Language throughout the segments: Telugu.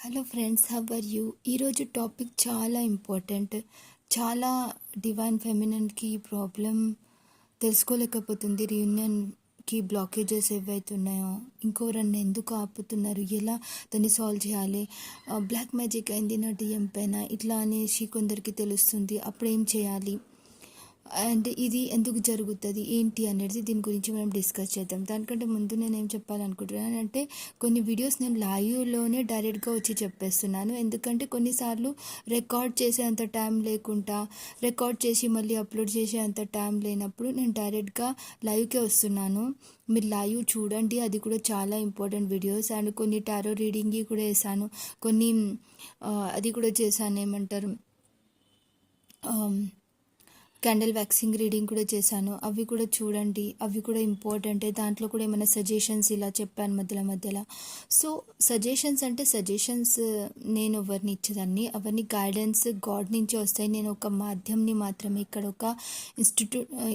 Hello friends, how are you? ఈరోజు టాపిక్ చాలా ఇంపార్టెంట్. చాలా డివైన్ ఫెమినిన్కి ఈ ప్రాబ్లం తెలుసుకోలేకపోతుంది. రీయూనియన్కి బ్లాకేజెస్ ఏవైతున్నాయో, ఇంకోరన్నా ఎందుకు ఆపుతున్నారు, ఎలా దాన్ని సాల్వ్ చేయాలి, బ్లాక్ మ్యాజిక్ అయింది నా డిఎం పైన ఇట్లా అనేసి కొందరికి తెలుస్తుంది. అప్పుడు ఏం చేయాలి అండ్ ఇది ఎందుకు జరుగుతుంది ఏంటి అనేది దీని గురించి మనం డిస్కస్ చేద్దాం. దానికంటే ముందు నేను ఏం చెప్పాలనుకుంటున్నాను అంటే, కొన్ని వీడియోస్ నేను లైవ్లోనే డైరెక్ట్గా వచ్చి చెప్పేస్తున్నాను. ఎందుకంటే కొన్నిసార్లు రికార్డ్ చేసే అంత టైం లేకుండా, రికార్డ్ చేసి మళ్ళీ అప్లోడ్ చేసే అంత టైం లేనప్పుడు నేను డైరెక్ట్గా లైవ్కే వస్తున్నాను. మీరు లైవ్ చూడండి, అది కూడా చాలా ఇంపార్టెంట్ వీడియోస్. అండ్ కొన్ని టారో రీడింగ్ కూడా వేసాను, కొన్ని అది కూడా చేశాను, ఏమంటారు, క్యాండిల్ వ్యాక్సింగ్ రీడింగ్ కూడా చేశాను. అవి కూడా చూడండి, అవి కూడా ఇంపార్టెంటే. దాంట్లో కూడా ఏమైనా సజెషన్స్ ఇలా చెప్పాను మధ్యలో. సో సజెషన్స్ అంటే సజెషన్స్ నేను ఎవరిని ఇచ్చేదాన్ని, అవన్నీ గైడెన్స్ గాడ్ నుంచి వస్తాయి. నేను ఒక మాధ్యమని మాత్రమే, ఇక్కడ ఒక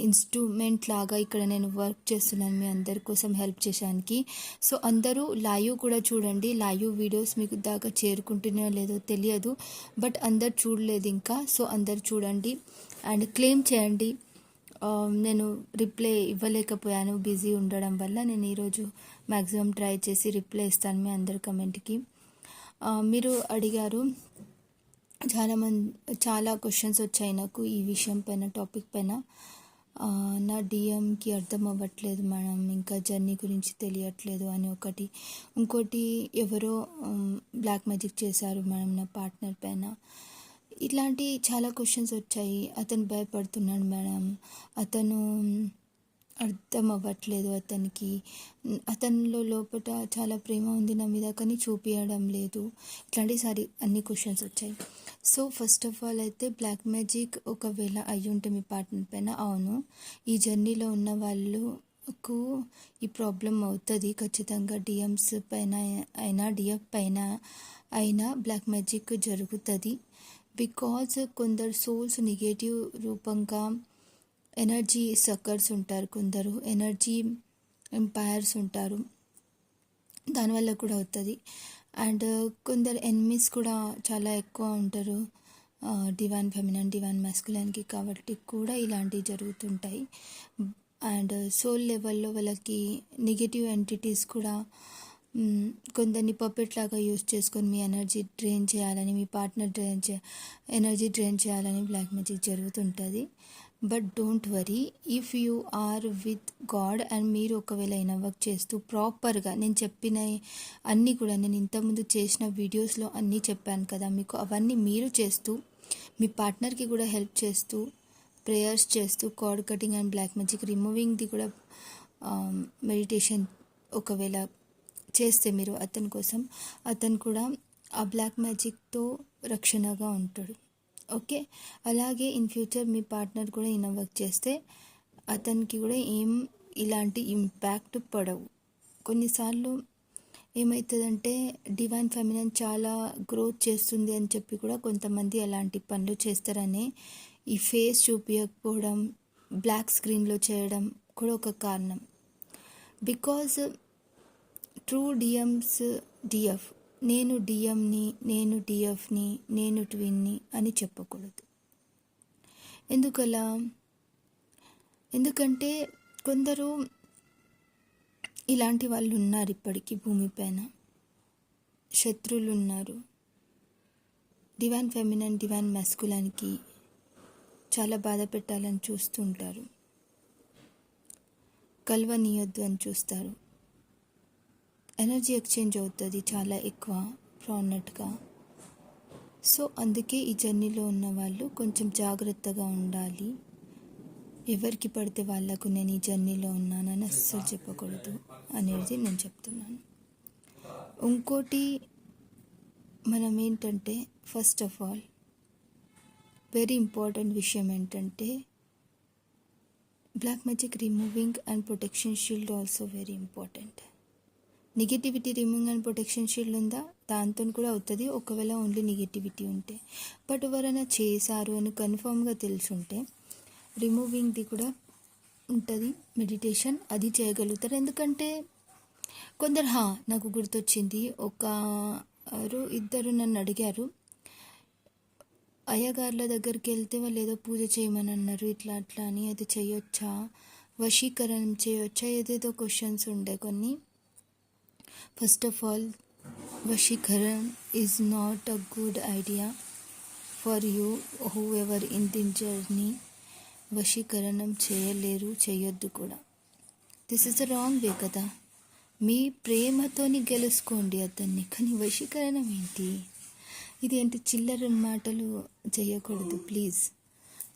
ఇన్స్ట్రుమెంట్ లాగా ఇక్కడ నేను వర్క్ చేస్తున్నాను మీ అందరి కోసం హెల్ప్ చేయడానికి. సో అందరూ లైవ్ కూడా చూడండి. లైవ్ వీడియోస్ మీకు దాకా చేరుకుంటున్నాయో లేదో తెలియదు, బట్ అందరు చూడలేదు ఇంకా. సో అందరు చూడండి అండ్ క్లెయిమ్ చేయండి. నేను రిప్లై ఇవ్వలేకపోయాను, బిజీ ఉండడం వల్ల. నేను ఈరోజు మ్యాక్సిమం ట్రై చేసి రిప్లై ఇస్తాను మీ అందరి కమెంట్కి. మీరు అడిగారు, చాలా క్వశ్చన్స్ వచ్చాయి నాకు ఈ విషయం పైన, టాపిక్ పైన. నా డిఎంకి అర్థం అవ్వట్లేదు మేడం, ఇంకా జర్నీ గురించి తెలియట్లేదు అని ఒకటి. ఇంకోటి, ఎవరో బ్లాక్ మ్యాజిక్ చేశారు మేడం నా పార్ట్నర్ పైన. ఇట్లాంటి చాలా క్వశ్చన్స్ వచ్చాయి. అతను భయపడుతున్నాడు మేడం, అతను అర్థం అవ్వట్లేదు అతనికి, అతనిలో లోపల చాలా ప్రేమ ఉంది నా మీద కానీ చూపించడం లేదు. ఇట్లాంటి అన్ని క్వశ్చన్స్ వచ్చాయి. సో ఫస్ట్ ఆఫ్ ఆల్ అయితే, బ్లాక్ మ్యాజిక్ ఒకవేళ అయ్యి ఉంటే మీ పార్ట్నర్ పైన, అవును, ఈ జర్నీలో ఉన్న వాళ్ళకు ఈ ప్రాబ్లం అవుతుంది ఖచ్చితంగా. డిఎమ్స్ పైన అయినా డిఎఫ్ పైన అయినా బ్లాక్ మ్యాజిక్ జరుగుతుంది. బికాజ్ కొందరు సోల్స్ నెగటివ్ రూపంగా ఎనర్జీ సక్కర్స్ ఉంటారు, కొందరు ఎనర్జీ ఎంపైర్స్ ఉంటారు, దానివల్ల కూడా అవుతుంది. అండ్ కొందరు ఎనిమీస్ కూడా చాలా ఎక్కువ ఉంటారు డివైన్ ఫెమినన్ డివైన్ మాస్కులైన్కి, కాబట్టి కూడా ఇలాంటివి జరుగుతుంటాయి. అండ్ సోల్ లెవెల్లో వాళ్ళకి నెగటివ్ ఎంటిటీస్ కూడా కొందరిని పపెట్ లాగా యూస్ చేసుకొని మీ ఎనర్జీ డ్రైన్ చేయాలని, మీ పార్ట్నర్ ఎనర్జీ డ్రైన్ చేయాలని బ్లాక్ మ్యాజిక్ జరుగుతుంటుంది. But don't worry, if you are with God and మీరు ఒకవేళ అయినా వర్క్ చేస్తూ ప్రాపర్గా, నేను చెప్పిన అన్నీ కూడా, నేను ఇంతకుముందు చేసిన వీడియోస్లో అన్నీ చెప్పాను కదా మీకు, అవన్నీ మీరు చేస్తూ మీ పార్ట్నర్కి కూడా హెల్ప్ చేస్తూ, ప్రేయర్స్ చేస్తూ, card cutting and black magic రిమూవింగ్ది కూడా మెడిటేషన్ ఒకవేళ చేస్తే మీరు అతని కోసం, అతను కూడా ఆ బ్లాక్ మ్యాజిక్తో రక్షణగా ఉంటాడు. ఓకే, అలాగే ఇన్ ఫ్యూచర్ మీ పార్ట్నర్ కూడా ఈయన వర్క్ చేస్తే అతనికి కూడా ఇలాంటి ఇంపాక్ట్ పడవు. కొన్నిసార్లు ఏమవుతుందంటే, డివైన్ ఫెమినన్ చాలా గ్రోత్ చేస్తుంది అని చెప్పి కూడా కొంతమంది అలాంటి పనులు చేస్తారనే ఈ ఫేస్ చూపించకపోవడం, బ్లాక్ స్క్రీన్లో చేయడం కూడా ఒక కారణం. బికాజ్ ట్రూ డిఎమ్స్ డిఎఫ్, నేను డిఎంని, నేను డిఎఫ్ని, నేను ట్విన్ని అని చెప్పకూడదు. ఎందుకలా? ఎందుకంటే కొందరు ఇలాంటి వాళ్ళు ఉన్నారు ఇప్పటికీ భూమిపైన, శత్రువులు ఉన్నారు. డివైన్ ఫెమినన్ డివైన్ మాస్కులైన్కి చాలా బాధ పెట్టాలని చూస్తుంటారు, కలవనీయొద్దు అని చూస్తారు. ఎనర్జీ ఎక్స్చేంజ్ అవుతుంది చాలా ఎక్కువ ప్రానెట్గా. సో అందుకే ఈ జర్నీలో ఉన్న వాళ్ళు కొంచెం జాగ్రత్తగా ఉండాలి. ఎవరికి పడితే వాళ్ళకు నేను ఈ జర్నీలో ఉన్నానని అస్సలు చెప్పకూడదు అనేది నేను చెప్తున్నాను. ఇంకోటి, మనం ఏంటంటే, first of all very important విషయం ఏంటంటే, black magic removing and protection shield also very important. Negativity removing and protection shield ఉందా, దాంతో కూడా అవుతుంది ఒకవేళ ఓన్లీ నెగిటివిటీ ఉంటే. బట్ ఎవరైనా చేశారు అని కన్ఫామ్గా తెలుసుంటే రిమూవింగ్ది కూడా ఉంటుంది మెడిటేషన్, అది చేయగలుగుతారు. ఎందుకంటే కొందరు నాకు గుర్తొచ్చింది, ఒక ఇద్దరు నన్ను అడిగారు, అయ్యగారుల దగ్గరికి వెళ్తే వాళ్ళు ఏదో పూజ చేయమని అన్నారు, ఇట్లా అట్లా అని. అది చేయొచ్చా, వశీకరణం చేయొచ్చా, ఏదేదో క్వశ్చన్స్ ఉండే కొన్ని. ఫస్ట్ ఆఫ్ ఆల్, వశీకరణం is not a good idea for you whoever in the journey. వశీకరణం చేయలేరు, చేయొద్దు కూడా. This is the wrong way కదా. మీ ప్రేమతోని గెలుచుకోండి అతన్ని, కానీ వశీకరణం ఏంటి? ఇదేంటి చిల్లర మాటలు చేయకూడదు ప్లీజ్.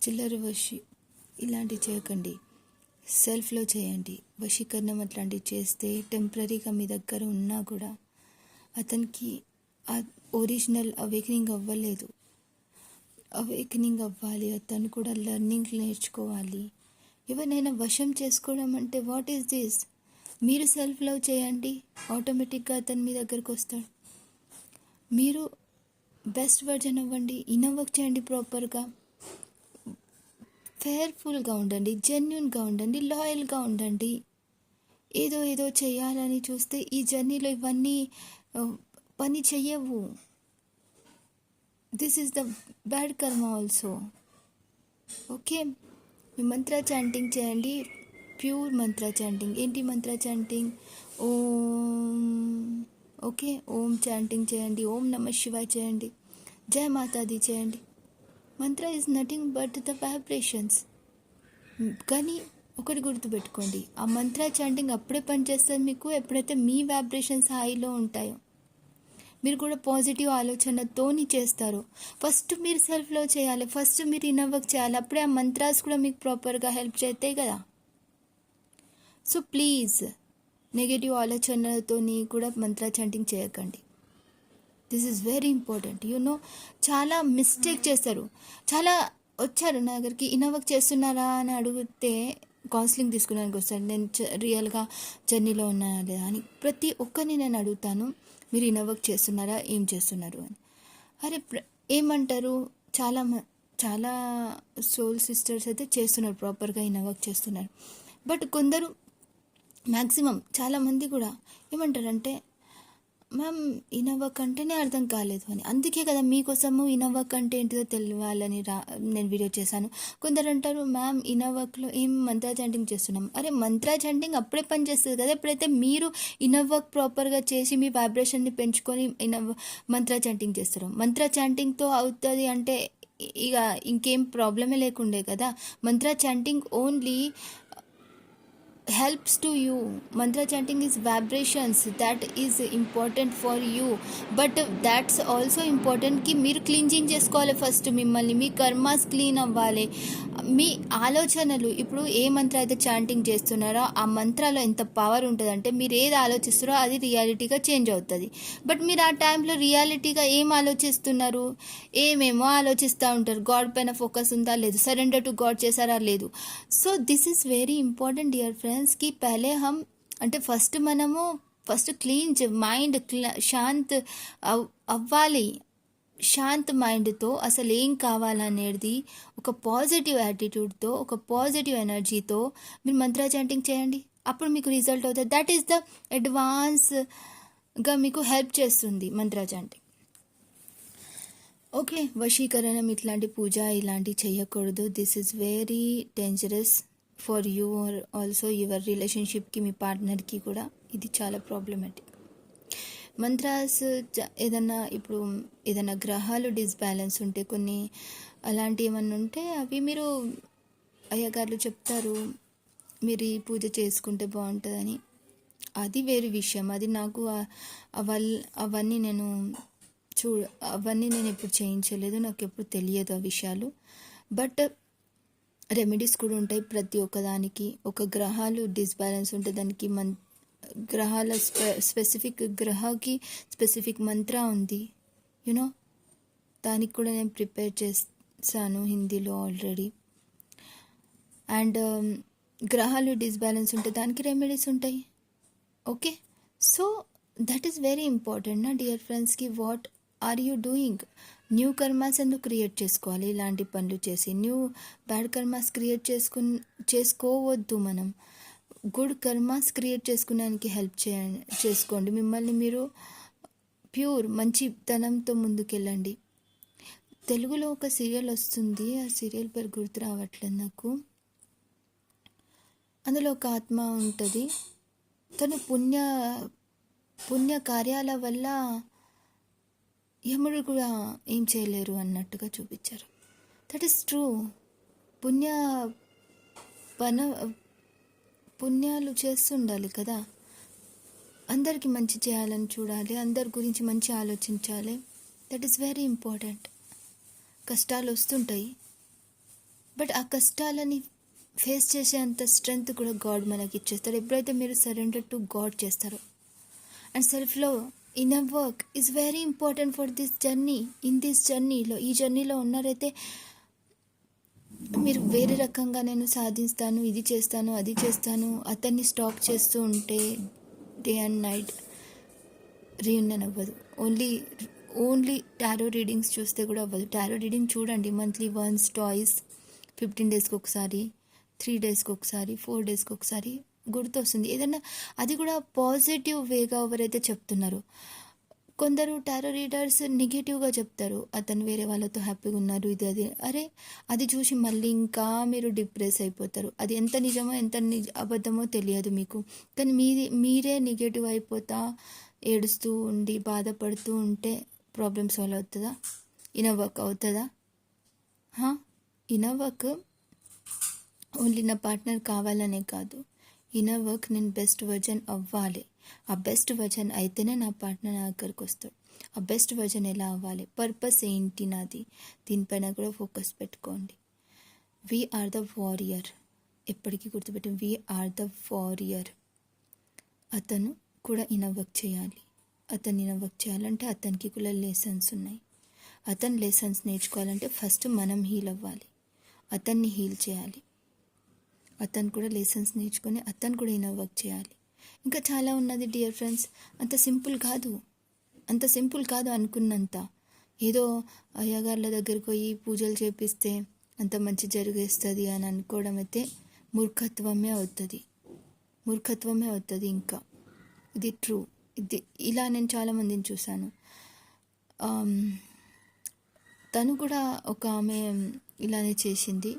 చిల్లర ఇలాంటివి చేయకండి, సెల్ఫ్లో చేయండి. వశీకరణం అట్లాంటివి చేస్తే టెంపరీగా మీ దగ్గర ఉన్నా కూడా అతనికి ఒరిజినల్ అవేకనింగ్ అవ్వలేదు. అవేకనింగ్ అవ్వాలి, అతను కూడా లెర్నింగ్ నేర్చుకోవాలి. ఎవరినైనా వశం చేసుకోవడం అంటే వాట్ ఈస్ దిస్? మీరు సెల్ఫ్ లవ్ చేయండి, ఆటోమేటిక్గా అతను మీ దగ్గరకు వస్తాడు. మీరు బెస్ట్ వర్జన్ అవ్వండి, ఇన్నోవర్క్ చేయండి ప్రాపర్గా, ఫేర్ఫుల్గా ఉండండి, జెన్యున్గా ఉండండి, లాయల్గా ఉండండి. ఏదో చేయాలని చూస్తే ఈ జర్నీలో ఇవన్నీ పని చెయ్యవు. దిస్ ఈస్ ద బ్యాడ్ కర్మ ఆల్సో. ఓకే, మీ మంత్ర చాంటింగ్ చేయండి, ప్యూర్ మంత్ర చాంటింగ్. ఏంటి మంత్ర చాంటింగ్? ఓం. ఓకే, ఓం చాంటింగ్ చేయండి, ఓం నమః శివాయ చేయండి, జయ మాతాది చేయండి. మంత్ర is nothing but the vibrations. కానీ ఒకటి గుర్తుపెట్టుకోండి, ఆ మంత్ర చాంటింగ్ అప్పుడే పనిచేస్తుంది మీకు ఎప్పుడైతే మీ వైబ్రేషన్స్ హైలో ఉంటాయో. మీరు కూడా పాజిటివ్ ఆలోచనతోని చేస్తారు. ఫస్ట్ మీరు సెల్ఫ్లో చేయాలి, ఫస్ట్ మీరు ఇన్నోవర్క్ చేయాలి, అప్పుడే ఆ మంత్రాస్ కూడా మీకు ప్రాపర్గా హెల్ప్ చేస్తాయి కదా. సో ప్లీజ్ నెగటివ్ ఆలోచనలతోని కూడా మంత్ర చాంటింగ్ చేయకండి. This is very important. చాలా మిస్టేక్ చేస్తారు. చాలా వచ్చారు నా దగ్గరికి, ఇన్నోవర్క్ చేస్తున్నారా అని అడిగితే కౌన్సిలింగ్ తీసుకున్నానికి వస్తాను. నేను రియల్గా జర్నీలో ఉన్నానా లేదా అని ప్రతి ఒక్కరిని నేను అడుగుతాను, మీరు ఇన్నోవర్క్ చేస్తున్నారా, ఏం చేస్తున్నారు అని. అరే ఏమంటారు, చాలా సోల్ సిస్టర్స్ అయితే చేస్తున్నారు, ప్రాపర్గా ఇన్నోవర్క్ చేస్తున్నారు. బట్ కొందరు, మ్యాక్సిమం చాలామంది కూడా ఏమంటారంటే, మ్యామ్ ఇన్నోవర్క్ అంటేనే అర్థం కాలేదు అని. అందుకే కదా మీకోసము ఇన్నోవర్క్ అంటే ఏంటిదో తెలియాలని నేను వీడియో చేశాను. కొందరు అంటారు, మ్యామ్ ఇన్నోవర్క్లో ఏం మంత్ర చాంటింగ్ చేస్తున్నాం. అరే మంత్ర చాంటింగ్ అప్పుడే పని చేస్తుంది కదా ఎప్పుడైతే మీరు ఇన్నోవర్క్ ప్రాపర్గా చేసి మీ వైబ్రేషన్ని పెంచుకొని మంత్ర చాంటింగ్ చేస్తారు. మంత్ర చాంటింగ్తో అవుతుంది అంటే ఇక ఇంకేం ప్రాబ్లమే లేకుండే కదా. మంత్ర chanting only helps to you. Mantra chanting is vibrations, that is important for you, but that's also important ki మీరు క్లీన్జింగ్ చేసుకోవాలి. ఫస్ట్ మిమ్మల్ని, మీ కర్మాస్ క్లీన్ అవ్వాలి. మీ ఆలోచనలు, ఇప్పుడు ఏ మంత్ర అయితే చాంటింగ్ చేస్తున్నారో ఆ మంత్రాలో ఎంత పవర్ ఉంటుందంటే మీరు ఏది ఆలోచిస్తారో అది రియాలిటీగా చేంజ్ అవుతుంది. బట్ మీరు ఆ టైంలో రియాలిటీగా ఏం ఆలోచిస్తున్నారు, ఏమేమో ఆలోచిస్తూ ఉంటారు. గాడ్ పైన ఫోకస్ ఉందా లేదు, సరెండర్ టు గాడ్ చేశారా లేదు. So this is very important dear ఫ్రెండ్స్కి పహలే అంటే ఫస్ట్ క్లీన్ మైండ్ శాంత్ అవ్వాలి. శాంత్ మైండ్తో అసలు ఏం కావాలనేది ఒక పాజిటివ్ యాటిట్యూడ్తో, ఒక పాజిటివ్ ఎనర్జీతో మీరు మంత్ర చాంటింగ్ చేయండి. అప్పుడు మీకు రిజల్ట్ అవుతుంది. దట్ ఈస్ ద అడ్వాన్స్గా మీకు హెల్ప్ చేస్తుంది మంత్ర చాంటింగ్. ఓకే, వశీకరణం ఇట్లాంటి పూజ ఇలాంటివి చేయకూడదు. This is very dangerous for you or also your రిలేషన్షిప్కి, మీ పార్ట్నర్కి కూడా ఇది చాలా ప్రాబ్లమాటిక్. మంత్రాస్ ఇప్పుడు ఏదైనా గ్రహాలు డిస్బ్యాలెన్స్ ఉంటే, కొన్ని అలాంటి ఏమన్నా ఉంటే అవి మీరు అయ్యగారులు చెప్తారు మీరు ఈ పూజ చేసుకుంటే బాగుంటుందని. అది వేరే విషయం. అది నాకు అవన్నీ నేను ఎప్పుడు చేయించలేదు, నాకు ఎప్పుడు తెలియదు ఆ విషయాలు. బట్ రెమెడీస్ కూడా ఉంటాయి ప్రతి ఒక్కదానికి. ఒక గ్రహాలు డిస్బ్యాలెన్స్ ఉంటే దానికి గ్రహాల స్పెసిఫిక్ గ్రహకి స్పెసిఫిక్ మంత్ర ఉంది. దానికి కూడా నేను ప్రిపేర్ చేశాను హిందీలో ఆల్రెడీ. అండ్ గ్రహాలు డిస్బ్యాలెన్స్ ఉంటే దానికి రెమెడీస్ ఉంటాయి. Okay, so that is very important నా డియర్ ఫ్రెండ్స్కి. What are you doing? New karmas ఎందుకు క్రియేట్ చేసుకోవాలి ఇలాంటి పనులు చేసి? న్యూ బ్యాడ్ కర్మాస్ క్రియేట్ చేసుకోవద్దు. మనం గుడ్ కర్మాస్ క్రియేట్ చేసుకోవడానికి హెల్ప్ చేసుకోండి. మిమ్మల్ని మీరు ప్యూర్ మంచితనంతో ముందుకెళ్ళండి. తెలుగులో ఒక సీరియల్ వస్తుంది, ఆ సీరియల్ పేరు గుర్తు రావట్లేదు నాకు. అందులో ఒక ఆత్మ ఉంటుంది, తను పుణ్య కార్యాల వల్ల యముడు కూడా ఏం చేయలేరు అన్నట్టుగా చూపించారు. That is true. పుణ్య పుణ్యాలు చేస్తుండాలి కదా, అందరికీ మంచి చేయాలని చూడాలి, అందరి గురించి మంచి ఆలోచించాలి. That is very important. కష్టాలు వస్తుంటాయి, బట్ ఆ కష్టాలని ఫేస్ చేసే అంత స్ట్రెంగ్త్ కూడా గాడ్ మనకి ఇచ్చేస్తాడు ఎప్పుడైతే మీరు సరెండర్ టు గాడ్ చేస్తారో. అండ్ సెల్ఫ్లో inner work is very important for this journey. ఈ జర్నీలో ఉన్నారైతే మీరు వేరే రకంగా నేను సాధిస్తాను, ఇది చేస్తాను, అది చేస్తాను, అతన్ని స్టాక్ చేస్తూ ఉంటే డే అండ్ నైట్ రీయూనియన్ అవ్వదు. ఓన్లీ టారో రీడింగ్స్ చూస్తే కూడా అవ్వదు. టారో రీడింగ్ చూడండి, మంత్లీ వన్స్, టాయిస్, 15 డేస్కి ఒకసారి, 3 డేస్కి ఒకసారి, 4 డేస్కి ఒకసారి గుర్తొస్తుంది ఏదన్నా. అది కూడా పాజిటివ్ వేగా ఎవరైతే చెప్తున్నారో. కొందరు టారో రీడర్స్ నెగిటివ్గా చెప్తారు, అతను వేరే వాళ్ళతో హ్యాపీగా ఉన్నారు, ఇది అది. అరే అది చూసి మళ్ళీ ఇంకా మీరు డిప్రెస్ అయిపోతారు. అది ఎంత నిజమో ఎంత అబద్ధమో తెలియదు మీకు, కానీ మీరే నెగిటివ్ అయిపోతా ఏడుస్తూ ఉండి బాధపడుతూ ఉంటే ప్రాబ్లమ్ సాల్వ్ అవుతుందా? ఇన్నర్ వర్క్ అవుతుందా? ఇన్నర్ వర్క్ ఓన్లీ నా పార్ట్నర్ కావాలనే కాదు, ఇన్నర్ వర్క్ నేను బెస్ట్ వర్జన్ అవ్వాలి. ఆ బెస్ట్ వర్జన్ అయితేనే నా పార్ట్నర్ నా దగ్గరికి వస్తాడు. ఆ బెస్ట్ వర్జన్ ఎలా అవ్వాలి, పర్పస్ ఏంటి నాది, దీనిపైన కూడా ఫోకస్ పెట్టుకోండి. We are the warrior. ఎప్పటికీ గుర్తుపెట్టి, వీఆర్ ద వారియర్. అతను కూడా ఇన్నర్ వర్క్ చేయాలి. అతను ఇన్నర్ వర్క్ చేయాలంటే అతనికి కూడా లెసన్స్ ఉన్నాయి. అతను లెసన్స్ నేర్చుకోవాలంటే ఫస్ట్ మనం హీల్ అవ్వాలి, అతన్ని హీల్ చేయాలి. అతను కూడా లెసన్స్ నేర్చుకొని అతను కూడా ఇన్నర్ వర్క్ చేయాలి. ఇంకా చాలా ఉన్నది డియర్ ఫ్రెండ్స్. అంత సింపుల్ కాదు అనుకున్నంత. ఏదో అయ్యగారుల దగ్గరికి పోయి పూజలు చేపిస్తే అంత మంచి జరిగేస్తుంది అని అనుకోవడం అయితే మూర్ఖత్వమే అవుతుంది. ఇంకా ఇది ట్రూ. ఇలా నేను చాలామందిని చూశాను. తను కూడా ఒక ఆమె ఇలానే చేసింది.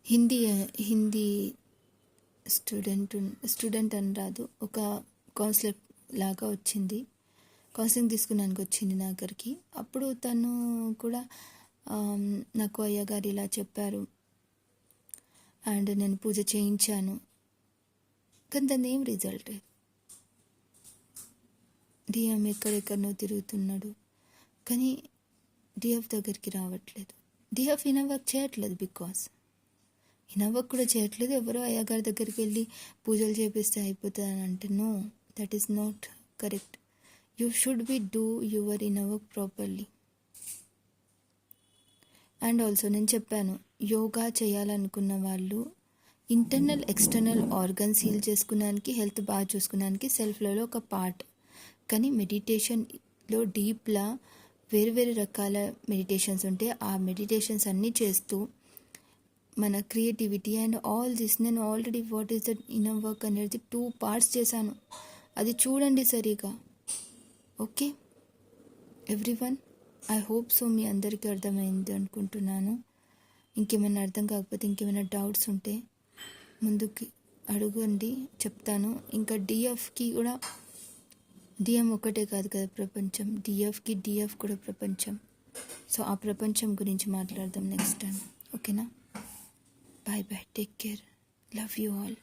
హిందీ స్టూడెంట్ అని రాదు, ఒక కౌన్సిలర్ లాగా వచ్చింది, కౌన్సిలింగ్ తీసుకున్నానికి వచ్చింది నా దగ్గరికి. అప్పుడు తను కూడా నాకు అయ్యగారు ఇలా చెప్పారు అండ్ నేను పూజ చేయించాను, కానీ దాన్ని ఏం రిజల్ట్. డిఎం ఎక్కడెక్కడనో తిరుగుతున్నాడు, కానీ డిఎఫ్ దగ్గరికి రావట్లేదు. డిఎఫ్ ఇన్నర్ వర్క్ చేయట్లేదు, బికాస్ ఇన్నర్ వర్క్ కూడా చేయట్లేదు. ఎవరో అయ్యగారి దగ్గరికి వెళ్ళి పూజలు చేపిస్తే అయిపోతుంది అని అంటే no, that is not correct. You should be do your inner work properly. And also నేను చెప్పాను, యోగా చేయాలనుకున్న వాళ్ళు ఇంటర్నల్ ఎక్స్టర్నల్ ఆర్గన్స్ హీల్ చేసుకున్నానికి, హెల్త్ బాగా చూసుకున్నానికి సెల్ఫ్లో ఒక పార్ట్. కానీ మెడిటేషన్లో డీప్లా వేరు రకాల మెడిటేషన్స్ ఉంటాయి. ఆ మెడిటేషన్స్ అన్నీ చేస్తూ మన క్రియేటివిటీ అండ్ ఆల్ దిస్, నేను already what is that inner work అనేది 2 parts చేశాను, అది చూడండి సరిగా. Okay everyone, I hope so మీ అందరికీ అర్థమైంది అనుకుంటున్నాను. ఇంకేమైనా అర్థం కాకపోతే, ఇంకేమైనా డౌట్స్ ఉంటే ముందుకి అడగండి, చెప్తాను. ఇంకా డిఎఫ్కి కూడా, డిఎం ఒకటే కాదు కదా ప్రపంచం, డిఎఫ్ కూడా ప్రపంచం. సో ఆ ప్రపంచం గురించి మాట్లాడదాం నెక్స్ట్ టైం. ఓకేనా? Bye, take care, love you all.